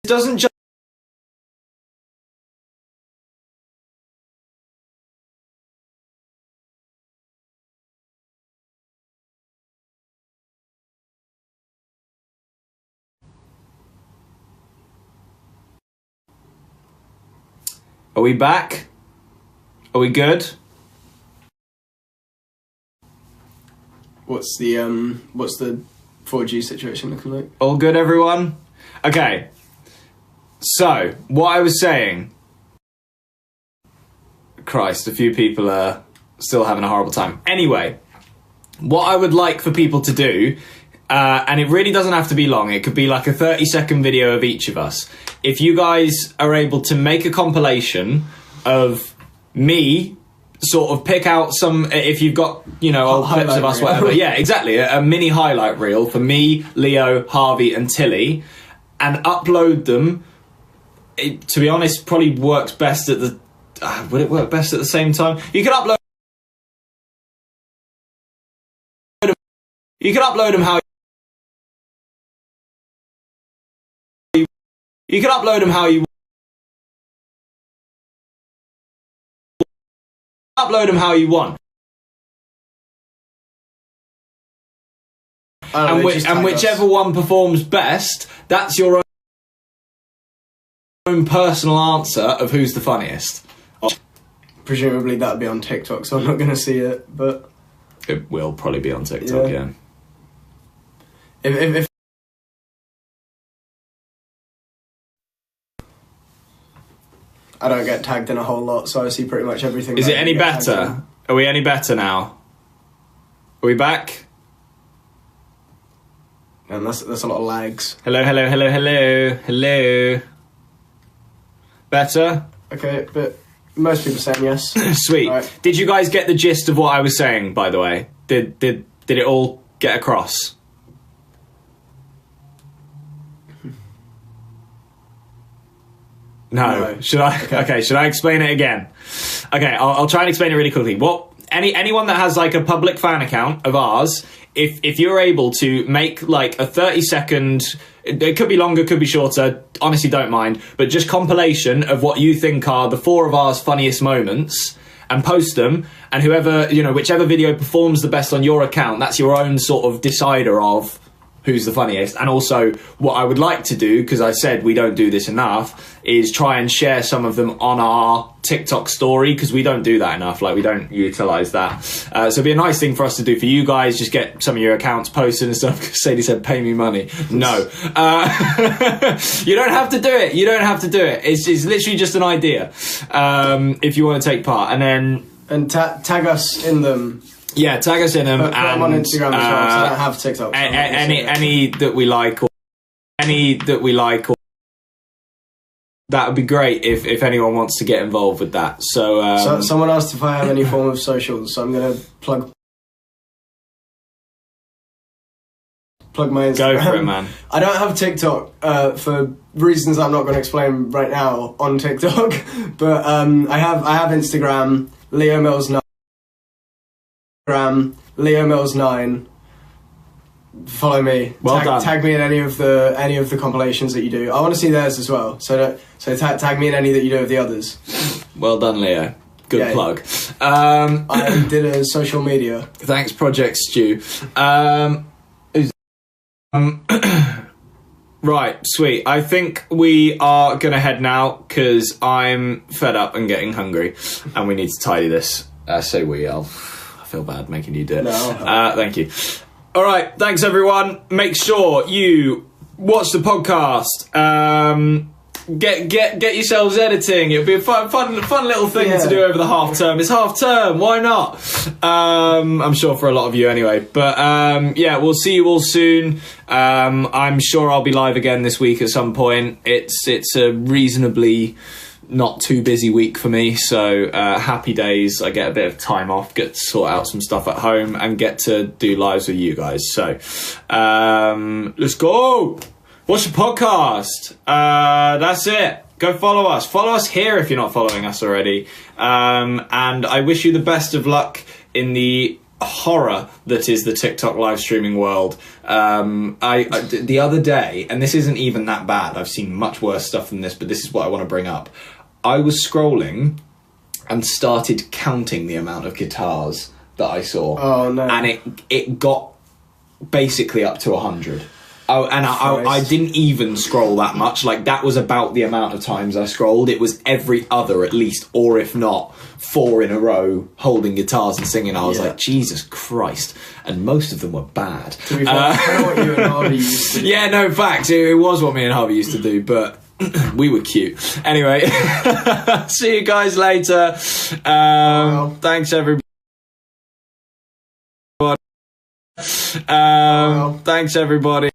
doesn't just Are we back? Are we good? What's the 4G situation looking like? All good, everyone? Okay. So, what I was saying... Christ, a few people are still having a horrible time. Anyway, what I would like for people to do, and it really doesn't have to be long, it could be like a 30-second video of each of us. If you guys are able to make a compilation of me, sort of pick out some, if you've got, you know, old clips of us, whatever. Yeah, exactly. A mini highlight reel for me, Leo, Harvey and Tilly, and upload them. It, to be honest, probably works best at the... would it work best at the same time? You can upload them how you can upload them how you upload them how you want. And whichever one performs best, that's your own personal answer of who's the funniest. Presumably that'd be on TikTok, so I'm not going to see it, but... It will probably be on TikTok, yeah. If I don't get tagged in a whole lot, so I see pretty much everything. Is it any better? Are we any better now? Are we back? And that's a lot of lags. Hello. Better? Okay, but most people saying yes. Sweet. Right. Did you guys get the gist of what I was saying, by the way? Did it all get across? No. Should I? Okay. Should I explain it again? Okay, I'll try and explain it really quickly. Anyone that has like a public fan account of ours, if you're able to make like a 30-second, it could be longer, could be shorter, honestly don't mind, but just compilation of what you think are the four of ours funniest moments and post them, and whoever, you know, whichever video performs the best on your account, that's your own sort of decider of who's the funniest. And also what I would like to do, because I said we don't do this enough, is try and share some of them on our TikTok story, because we don't do that enough. Like, we don't utilise that. So it'd be a nice thing for us to do for you guys, just get some of your accounts posted and stuff. Sadie said, pay me money. No. You don't have to do it. You don't have to do it. It's literally just an idea, if you want to take part. And then... And tag us in them. Yeah, tag us in them. Put them on Instagram as well, 'cause I don't have TikTok. So any that we like, or that would be great if anyone wants to get involved with that. So someone asked if I have any form of socials, so I'm gonna plug my Instagram. Go for it, man. I don't have TikTok for reasons I'm not going to explain right now on TikTok, but I have Instagram, Leo Mills 9. Follow me. Well done. Tag me in any of the compilations that you do. I want to see theirs as well. So tag me in any that you do of the others. Well done, Leo. Good plug. I did a social media. Thanks, Project Stew. Right, sweet. I think we are going to head now, because I'm fed up and getting hungry, and we need to tidy this. I feel bad making you do it. No. Thank you. All right, thanks everyone. Make sure you watch the podcast. Get yourselves editing. It'll be a fun little thing to do over the half term. It's half term. Why not? I'm sure for a lot of you anyway. But yeah, we'll see you all soon. I'm sure I'll be live again this week at some point. It's a reasonably not too busy week for me, so happy days. I get a bit of time off, get to sort out some stuff at home, and get to do lives with you guys. So let's go. Watch the podcast. That's it. Go follow us. Follow us here if you're not following us already. And I wish you the best of luck in the horror that is the TikTok live streaming world. I the other day, and this isn't even that bad, I've seen much worse stuff than this, but this is what I want to bring up. I was scrolling and started counting the amount of guitars that I saw. Oh no. And it got basically up to 100. I didn't even scroll that much. Like, that was about the amount of times I scrolled. It was every other, at least, or if not, 4 in a row, holding guitars and singing. I was like, Jesus Christ. And most of them were bad. To be fair, I know what you and Harvey used to do. Yeah, no, facts. It was what me and Harvey used to do, but we were cute. Anyway, see you guys later. Thanks, everybody. Thanks, everybody.